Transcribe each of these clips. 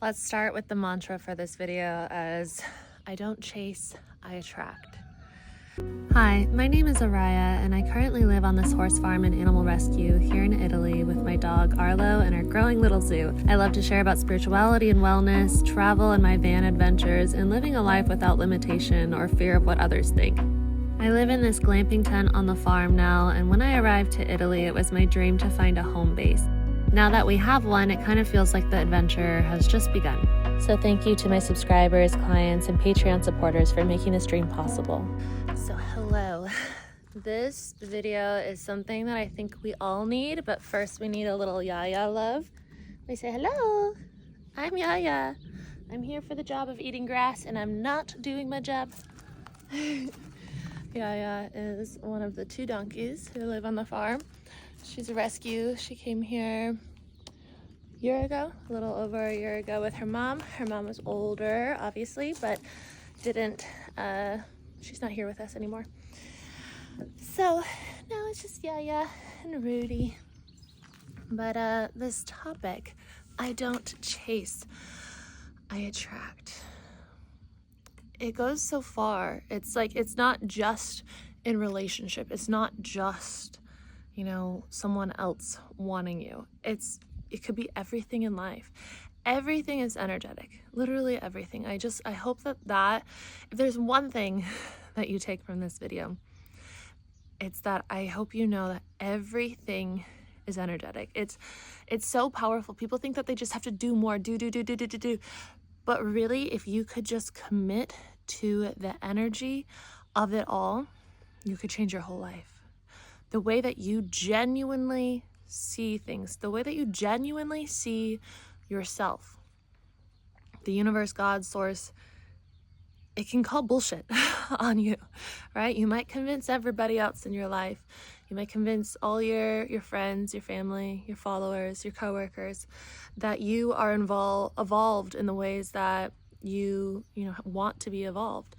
Let's start with the mantra for this video as I don't chase, I attract. Hi, my name is Araya and I currently live on this horse farm and animal rescue here in Italy with my dog Arlo and our growing little zoo. I love to share about spirituality and wellness, travel and my van adventures, and living a life without limitation or fear of what others think. I live in this glamping tent on the farm now, and when I arrived to Italy, it was my dream to find a home base. Now that we have one, it kind of feels like the adventure has just begun. So thank you to my subscribers, clients, and Patreon supporters for making this dream possible. So hello. This video is something that I think we all need, but first we need a little Yaya love. We say, hello, I'm Yaya. I'm here for the job of eating grass, and I'm not doing my job. Yaya is one of the 2 donkeys who live on the farm. She's a rescue. She came here a year ago, a little over a year ago with her mom. Her mom was older, obviously, but she's not here with us anymore. So now it's just Yaya and Rudy. But this topic, I don't chase, I attract. It goes so far. It's like, it's not just in relationship. It's not just, someone else wanting you. It could be everything in life. Everything is energetic, literally everything. I hope that if there's one thing that you take from this video, it's that I hope you know that everything is energetic. It's so powerful. People think that they just have to do more, do. But really, if you could just commit to the energy of it all, you could change your whole life. The way that you genuinely see things, the way that you genuinely see yourself, the universe, God, source, it can call bullshit on you, right? You might convince everybody else in your life. You might convince all your friends, your family, your followers, your coworkers that you are evolved in the ways that you want to be evolved.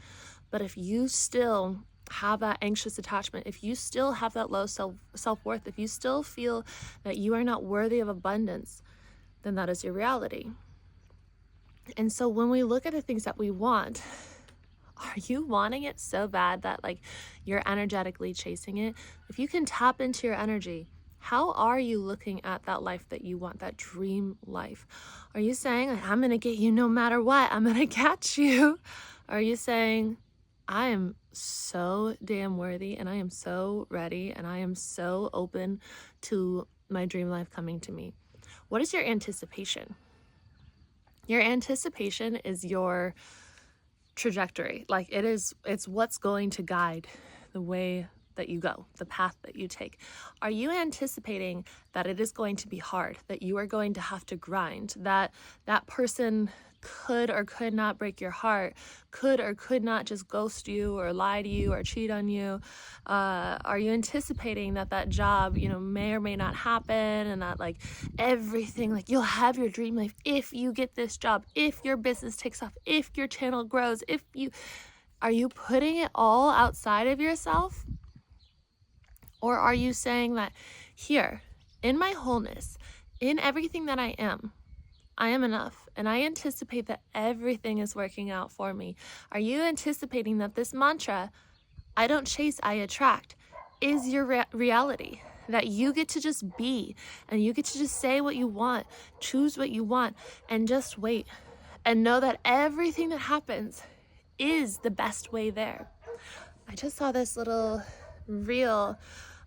But if you still have that anxious attachment, if you still have that low self-worth, if you still feel that you are not worthy of abundance, then that is your reality. And so when we look at the things that we want, are you wanting it so bad that you're energetically chasing it? If you can tap into your energy, how are you looking at that life that you want, that dream life? Are you saying, I'm going to get you no matter what, I'm going to catch you? Are you saying, I am so damn worthy and I am so ready and I am so open to my dream life coming to me? What is your anticipation? Your anticipation is your trajectory. It's what's going to guide the way that you go, the path that you take. Are you anticipating that it is going to be hard, that you are going to have to grind, that person could or could not break your heart, could or could not just ghost you or lie to you or cheat on you? Are you anticipating that job, may or may not happen, and that everything, you'll have your dream life if you get this job, if your business takes off, if your channel grows, are you putting it all outside of yourself? Or are you saying that here, in my wholeness, in everything that I am enough, and I anticipate that everything is working out for me? Are you anticipating that this mantra, I don't chase, I attract, is your reality? That you get to just be, and you get to just say what you want, choose what you want, and just wait, and know that everything that happens is the best way there. I just saw this little reel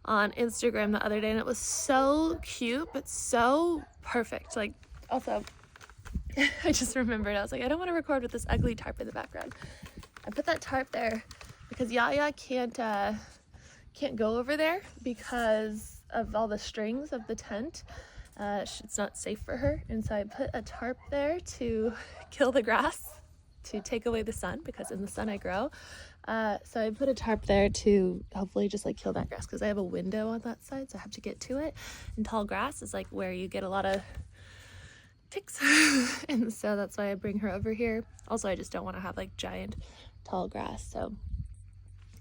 on Instagram the other day, and it was so cute, but so perfect. Also, I just remembered, I was like, I don't want to record with this ugly tarp in the background. I put that tarp there because Yaya can't go over there because of all the strings of the tent. It's not safe for her, and so I put a tarp there to kill the grass, to take away the sun, because in the sun I grow. So I put a tarp there to hopefully just kill that grass, because I have a window on that side, so I have to get to it. And tall grass is where you get a lot of ticks. And so that's why I bring her over here. Also, I just don't want to have giant tall grass. So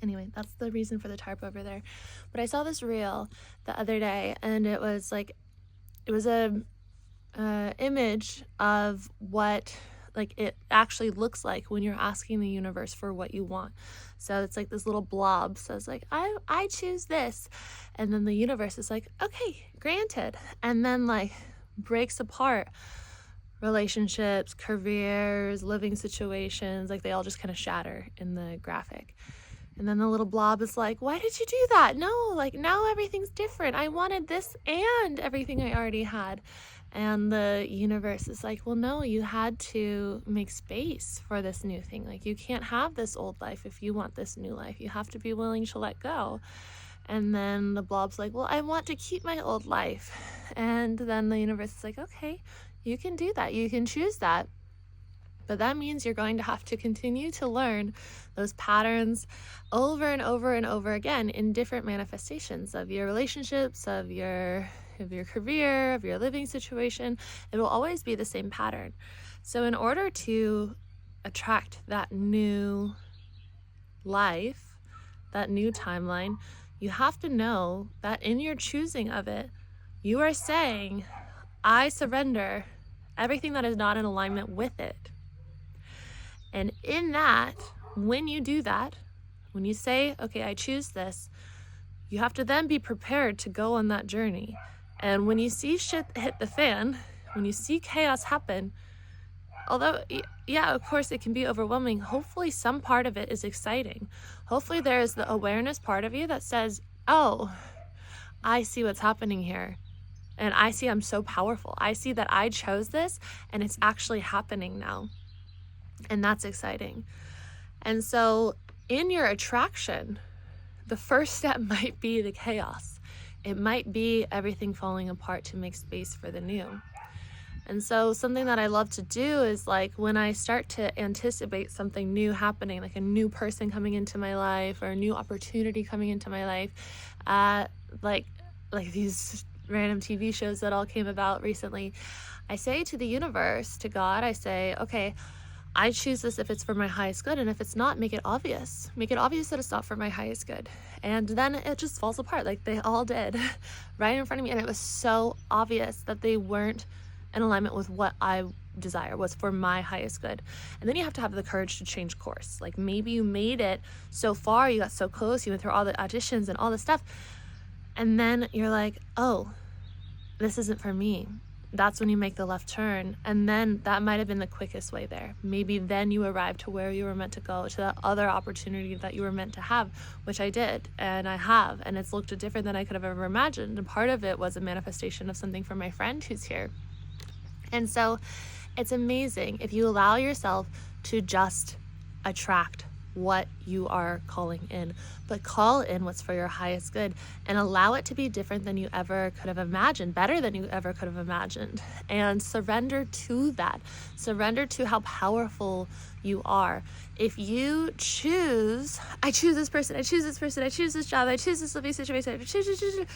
anyway, that's the reason for the tarp over there. But I saw this reel the other day, and it was a image of what like it actually looks like when you're asking the universe for what you want. So it's like this little blob says like, I choose this. And then the universe is like, okay, granted. And then like breaks apart relationships, careers, living situations, like they all just kind of shatter in the graphic. And then the little blob is like, why did you do that? No, like now everything's different. I wanted this and everything I already had. And the universe is like, well, no, you had to make space for this new thing. Like you can't have this old life if you want this new life. You have to be willing to let go. And then the blob's like, well, I want to keep my old life. And then the universe is like, okay, you can do that. You can choose that. But that means you're going to have to continue to learn those patterns over and over and over again in different manifestations of your relationships, of your career, of your living situation. It will always be the same pattern. So in order to attract that new life, that new timeline, you have to know that in your choosing of it, you are saying, I surrender everything that is not in alignment with it. And in that, when you do that, when you say, okay, I choose this, you have to then be prepared to go on that journey. And when you see shit hit the fan, when you see chaos happen, although, yeah, of course it can be overwhelming, hopefully some part of it is exciting. Hopefully there is the awareness part of you that says, oh, I see what's happening here. And I see I'm so powerful. I see that I chose this and it's actually happening now. And that's exciting. And so in your attraction, the first step might be the chaos. It might be everything falling apart to make space for the new. And so something that I love to do is like when I start to anticipate something new happening, like a new person coming into my life or a new opportunity coming into my life, like these random TV shows that all came about recently, I say to the universe, to God, I say, okay, I choose this if it's for my highest good, and if it's not, make it obvious. Make it obvious that it's not for my highest good. And then it just falls apart like they all did right in front of me. And it was so obvious that they weren't in alignment with what I desire, was for my highest good. And then you have to have the courage to change course. Like maybe you made it so far, you got so close, you went through all the auditions and all this stuff. And then you're like, oh, this isn't for me. That's when you make the left turn. And then that might have been the quickest way there. Maybe then you arrived to where you were meant to go, to that other opportunity that you were meant to have, which I did, and I have. And it's looked different than I could have ever imagined. And part of it was a manifestation of something from my friend who's here. And so it's amazing if you allow yourself to just attract what you are calling in, but call in what's for your highest good and allow it to be different than you ever could have imagined, better than you ever could have imagined, and surrender to that. Surrender to how powerful you are. If you choose, I choose this person, I choose this person, I choose this job, I choose this living situation, I choose,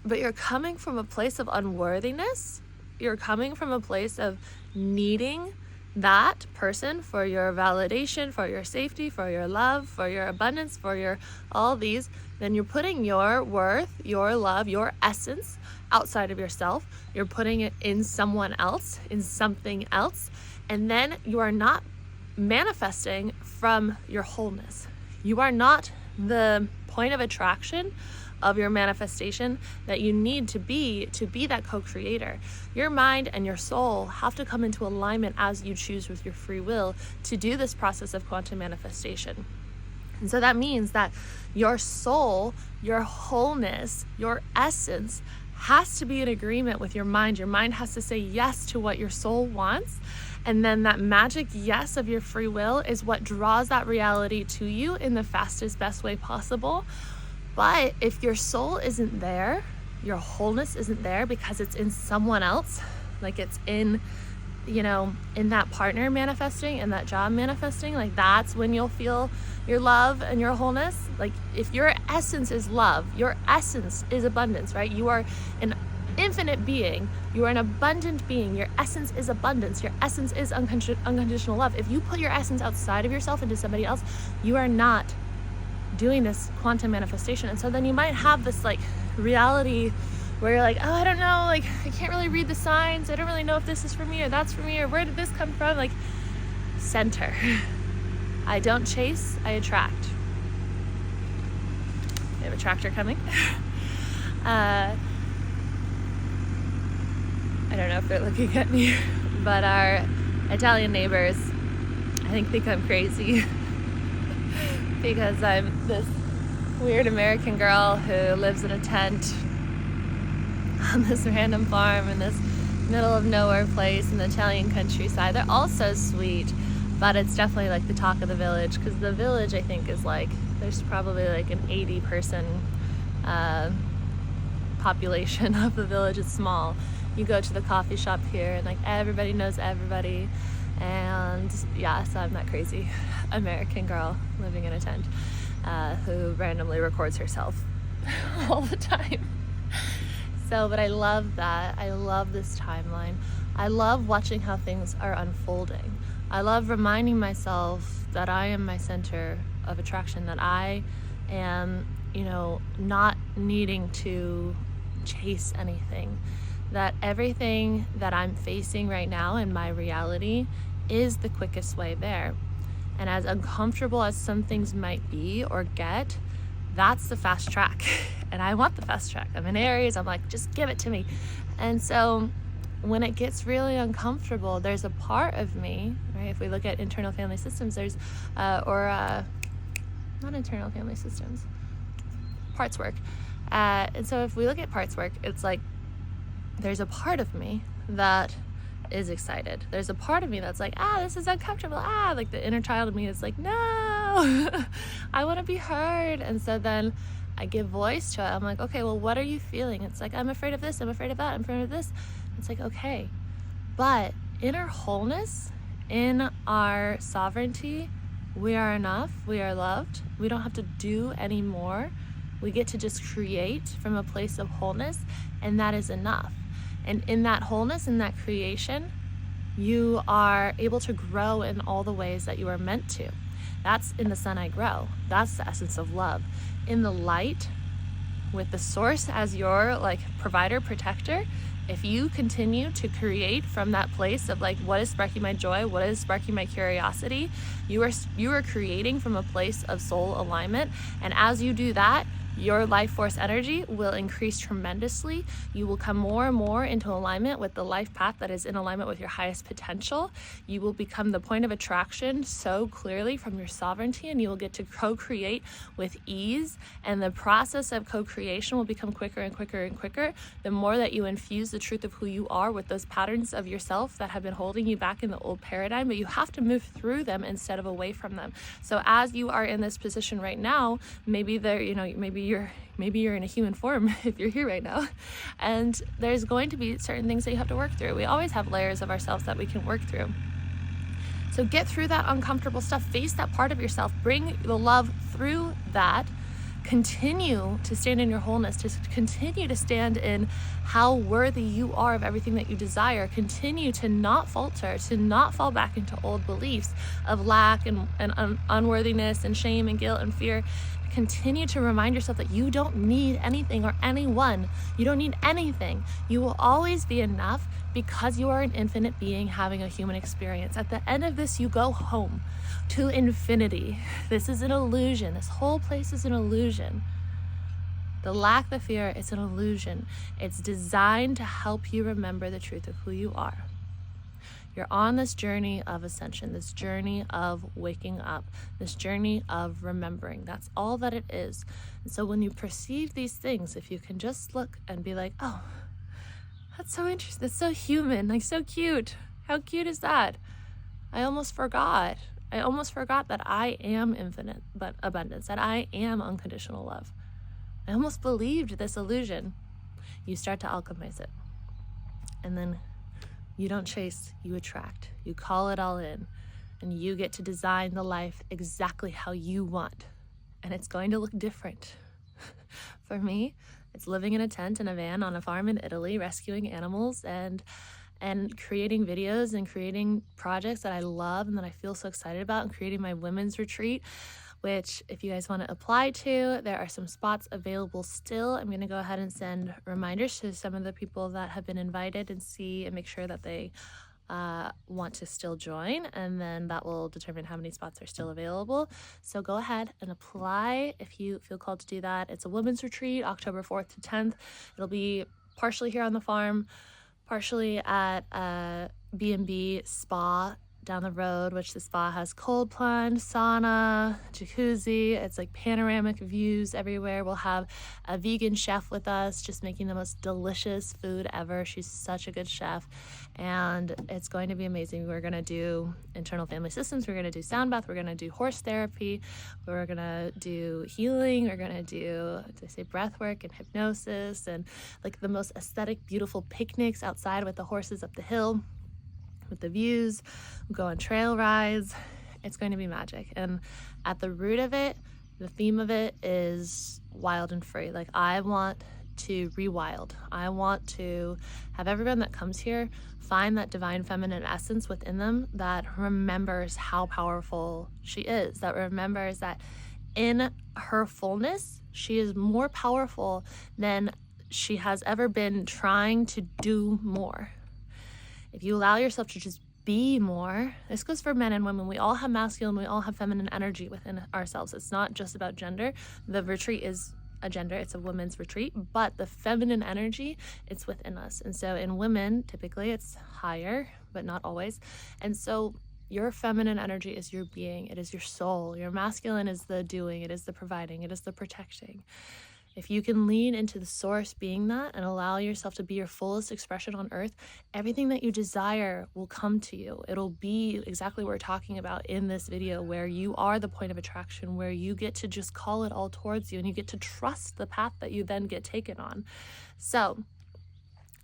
but you're coming from a place of unworthiness, you're coming from a place of needing that person for your validation, for your safety, for your love, for your abundance, for your all these, then you're putting your worth, your love, your essence outside of yourself. You're putting it in someone else, in something else, and then you are not manifesting from your wholeness. You are not the point of attraction of your manifestation that you need to be that co-creator. Your mind and your soul have to come into alignment as you choose with your free will to do this process of quantum manifestation. And so that means that your soul, your wholeness, your essence has to be in agreement with your mind. Your mind has to say yes to what your soul wants. And then that magic yes of your free will is what draws that reality to you in the fastest, best way possible. But if your soul isn't there, your wholeness isn't there because it's in someone else, like it's in, in that partner manifesting, in that job manifesting, like that's when you'll feel your love and your wholeness. Like if your essence is love, your essence is abundance, right? You are an infinite being. You are an abundant being. Your essence is abundance. Your essence is unconditional love. If you put your essence outside of yourself into somebody else, you are not doing this quantum manifestation. And so then you might have this like reality where you're like, oh, I don't know, like, I can't really read the signs. I don't really know if this is for me or that's for me or where did this come from? Like, center. I don't chase, I attract. We have a tractor coming. I don't know if they're looking at me, but our Italian neighbors, I think I'm crazy because I'm this weird American girl who lives in a tent on this random farm in this middle of nowhere place in the Italian countryside. They're all so sweet, but it's definitely like the talk of the village, because the village, I think, is like, there's probably like an 80 person population of the village. It's small. You go to the coffee shop here and like everybody knows everybody. And yeah, so I'm that crazy American girl living in a tent who randomly records herself all the time. So, but I love that. I love this timeline. I love watching how things are unfolding. I love reminding myself that I am my center of attraction, that I am, not needing to chase anything, that everything that I'm facing right now in my reality is the quickest way there. And as uncomfortable as some things might be or get, that's the fast track. And I want the fast track. I'm in Aries, I'm like, just give it to me. And so when it gets really uncomfortable, there's a part of me, right? If we look at internal family systems, there's, not internal family systems, parts work. And so if we look at parts work, it's like, there's a part of me that is excited. There's a part of me that's like, this is uncomfortable. Like the inner child of me is like, no, I want to be heard. And so then I give voice to it. I'm like, okay, well, what are you feeling? It's like, I'm afraid of this. I'm afraid of that. I'm afraid of this. It's like, okay. But in our wholeness, in our sovereignty, we are enough. We are loved. We don't have to do any more. We get to just create from a place of wholeness, and that is enough. And in that wholeness, in that creation, you are able to grow in all the ways that you are meant to. That's in the sun I grow. That's the essence of love. In the light, with the source as your like provider, protector, if you continue to create from that place of like, what is sparking my joy? What is sparking my curiosity? You are creating from a place of soul alignment. And as you do that, your life force energy will increase tremendously. You will come more and more into alignment with the life path that is in alignment with your highest potential. You will become the point of attraction so clearly from your sovereignty, and you will get to co-create with ease. And the process of co-creation will become quicker and quicker and quicker the more that you infuse the truth of who you are with those patterns of yourself that have been holding you back in the old paradigm. But you have to move through them instead of away from them. So as you are in this position right now, maybe you're in a human form if you're here right now, and there's going to be certain things that you have to work through. We always have layers of ourselves that we can work through. So get through that uncomfortable stuff, face that part of yourself, bring the love through that, continue to stand in your wholeness, to continue to stand in how worthy you are of everything that you desire, continue to not falter, to not fall back into old beliefs of lack and unworthiness and shame and guilt and fear. Continue to remind yourself that you don't need anything or anyone. You don't need anything. You will always be enough because you are an infinite being having a human experience. At the end of this, you go home to infinity. This is an illusion. This whole place is an illusion. The lack, the fear, it's an illusion. It's designed to help you remember the truth of who you are. You're on this journey of ascension, this journey of waking up, this journey of remembering. That's all that it is. And so when you perceive these things, if you can just look and be like, oh, that's so interesting. That's so human, like so cute. How cute is that? I almost forgot that I am infinite but abundance, that I am unconditional love. I almost believed this illusion. You start to alchemize it. And then you don't chase, you attract. You call it all in, and you get to design the life exactly how you want. And it's going to look different. For me, it's living in a tent in a van on a farm in Italy, rescuing animals and creating videos and creating projects that I love and that I feel so excited about, and creating my women's retreat which if you guys want to apply to, there are some spots available still. I'm going to go ahead and send reminders to some of the people that have been invited and see and make sure that they want to still join, and then that will determine how many spots are still available. So go ahead and apply if you feel called to do that. It's a women's retreat, October 4th to 10th. It'll be partially here on the farm, partially at a B&B spa down the road, which the spa has cold plunge, sauna, jacuzzi. It's like panoramic views everywhere. We'll have a vegan chef with us, just making the most delicious food ever. She's such a good chef, and it's going to be amazing. We're going to do internal family systems. We're going to do sound bath. We're going to do horse therapy. We're going to do healing. We're going to do, as I say, breath work and hypnosis, and like the most aesthetic, beautiful picnics outside with the horses up the hill, with the views. We'll go on trail rides. It's going to be magic. And at the root of it, the theme of it is wild and free. Like, I want to rewild. I want to have everyone that comes here find that divine feminine essence within them that remembers how powerful she is, that remembers that in her fullness, she is more powerful than she has ever been trying to do more. If you allow yourself to just be more, this goes for men and women. We all have masculine, we all have feminine energy within ourselves. It's not just about gender. The retreat is a gender, it's a women's retreat, but the feminine energy, it's within us. And so in women, typically it's higher, but not always. And so your feminine energy is your being, it is your soul. Your masculine is the doing, it is the providing, it is the protecting. If you can lean into the source being that and allow yourself to be your fullest expression on earth, everything that you desire will come to you. It'll be exactly what we're talking about in this video, where you are the point of attraction, where you get to just call it all towards you and you get to trust the path that you then get taken on. So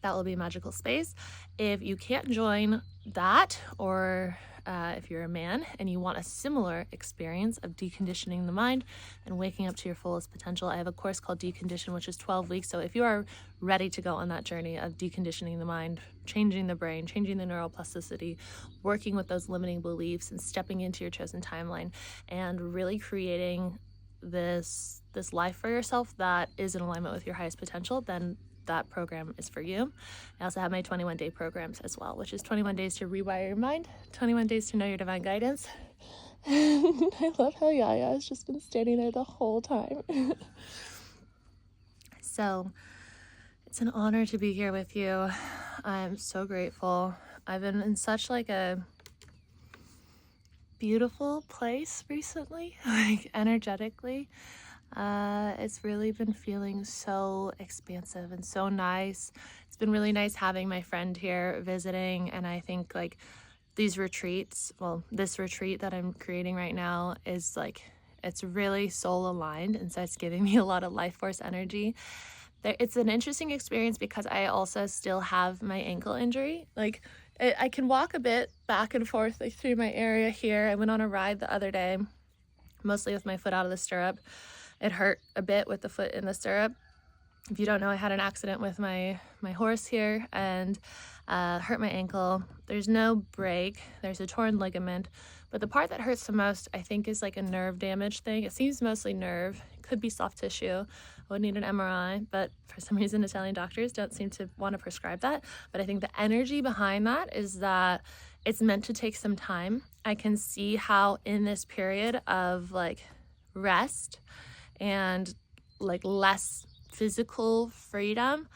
that will be a magical space. If you can't join that, or if you're a man and you want a similar experience of deconditioning the mind and waking up to your fullest potential, I have a course called Decondition, which is 12 weeks. So if you are ready to go on that journey of deconditioning the mind, changing the brain, changing the neuroplasticity, working with those limiting beliefs and stepping into your chosen timeline and really creating this life for yourself that is in alignment with your highest potential, then that program is for you. I also have my 21-day programs as well, which is 21 days to rewire your mind, 21 days to know your divine guidance. I love how Yaya has just been standing there the whole time. So it's an honor to be here with you. I'm so grateful. I've been in such like a beautiful place recently, like energetically. It's really been feeling so expansive and so nice. It's been really nice having my friend here visiting, and I think like these retreats, well, this retreat that I'm creating right now is like, it's really soul aligned, and so it's giving me a lot of life force energy. It's an interesting experience because I also still have my ankle injury. Like I can walk a bit back and forth like through my area here. I went on a ride the other day, mostly with my foot out of the stirrup. It hurt a bit with the foot in the stirrup. If you don't know, I had an accident with my horse here and hurt my ankle. There's no break. There's a torn ligament. But the part that hurts the most, I think, is like a nerve damage thing. It seems mostly nerve. It could be soft tissue. I would need an MRI, but for some reason Italian doctors don't seem to want to prescribe that. But I think the energy behind that is that it's meant to take some time. I can see how in this period of like rest and like less physical freedom,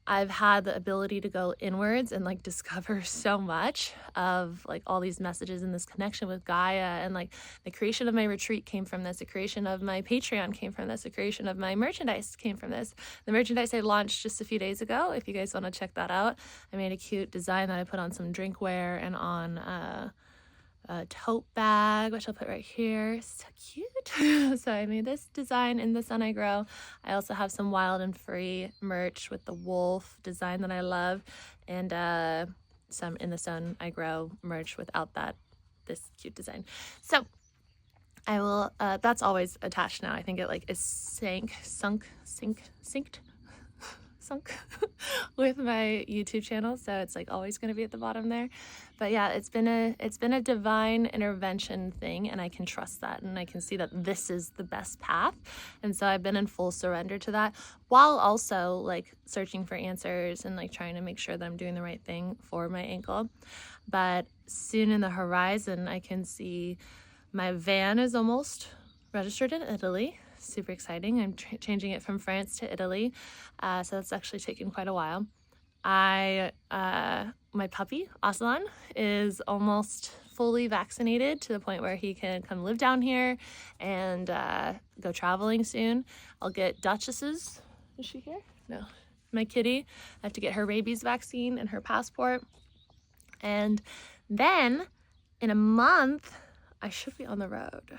I've had the ability to go inwards and like discover so much of like all these messages and this connection with Gaia. And like the creation of my retreat came from this, the creation of my Patreon came from this, the creation of my merchandise came from this. The merchandise I launched just a few days ago, if you guys want to check that out, I made a cute design that I put on some drinkware and on a tote bag, which I'll put right here. So cute. So I made this design in the sun I grow. I also have some wild and free merch with the wolf design that I love, and some in the sun I grow merch without this cute design. So I will That's always attached now. I think it like is synced. sunk with my YouTube channel, so it's like always going to be at the bottom there. But yeah, it's been a divine intervention thing, and I can trust that, and I can see that this is the best path. And so I've been in full surrender to that, while also like searching for answers and like trying to make sure that I'm doing the right thing for my ankle. But soon in the horizon, I can see my van is almost registered in Italy. Super exciting. I'm changing it from France to Italy, so that's actually taken quite a while. My puppy, Aslan, is almost fully vaccinated to the point where he can come live down here and go traveling soon. I'll get Duchess's, is she here? No. My kitty, I have to get her rabies vaccine and her passport. And then in a month, I should be on the road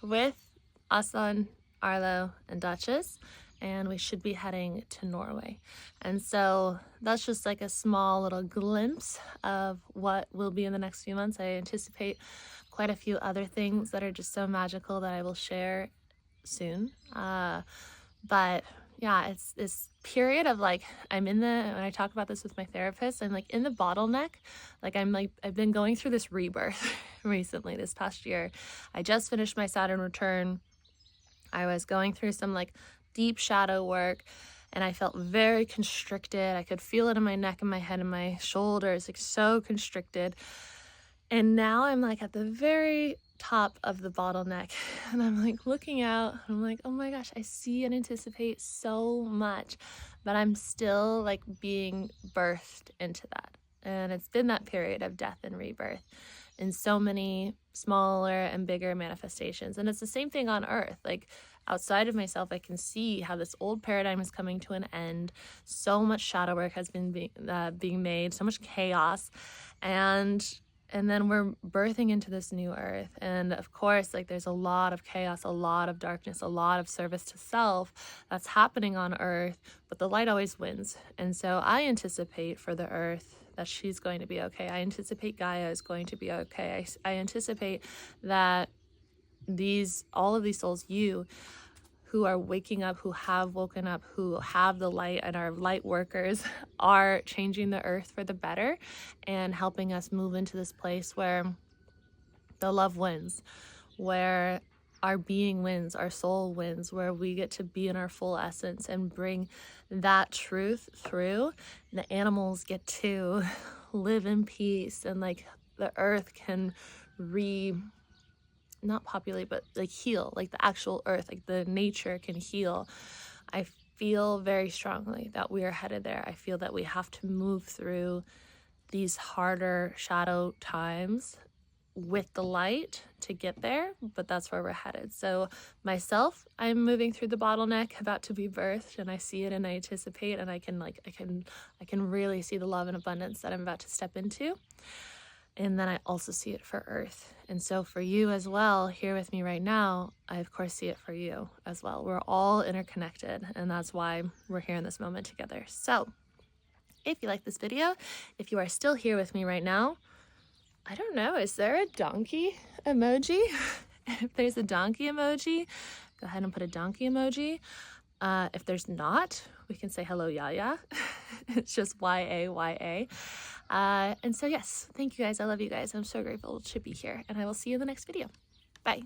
with Aslan, Arlo, and Duchess, and we should be heading to Norway. And so that's just like a small little glimpse of what will be in the next few months. I anticipate quite a few other things that are just so magical that I will share soon. But yeah, it's this period of like, when I talk about this with my therapist, I'm like in the bottleneck. Like I've been going through this rebirth recently, this past year. I just finished my Saturn return. I was going through some like deep shadow work, and I felt very constricted. I could feel it in my neck and my head and my shoulders, like so constricted. And now I'm like at the very top of the bottleneck, and I'm like looking out, and I'm like, oh my gosh, I see and anticipate so much, but I'm still like being birthed into that. And it's been that period of death and rebirth in so many smaller and bigger manifestations. And it's the same thing on Earth. Like outside of myself, I can see how this old paradigm is coming to an end. So much shadow work has been being made, so much chaos, and then we're birthing into this new Earth. And of course, like there's a lot of chaos, a lot of darkness, a lot of service to self that's happening on Earth, but the light always wins. And so I anticipate for the Earth that she's going to be okay. I anticipate Gaia is going to be okay. I anticipate that all of these souls, you who are waking up, who have woken up, who have the light and are light workers, are changing the Earth for the better and helping us move into this place where the love wins, where our being wins, our soul wins, where we get to be in our full essence and bring that truth through. The animals get to live in peace, and like the Earth can not populate, but like heal, like the actual Earth, like the nature can heal. I feel very strongly that we are headed there. I feel that we have to move through these harder shadow times with the light to get there, but that's where we're headed. So myself, I'm moving through the bottleneck, about to be birthed, and I see it and I anticipate, and I can really see the love and abundance that I'm about to step into. And then I also see it for Earth. And so for you as well, here with me right now, I of course see it for you as well. We're all interconnected, and that's why we're here in this moment together. So if you like this video, if you are still here with me right now, I don't know, is there a donkey emoji? If there's a donkey emoji, go ahead and put a donkey emoji. If there's not, we can say hello, Yaya. It's just Y-A-Y-A. And so yes, thank you guys. I love you guys. I'm so grateful to be here, and I will see you in the next video. Bye.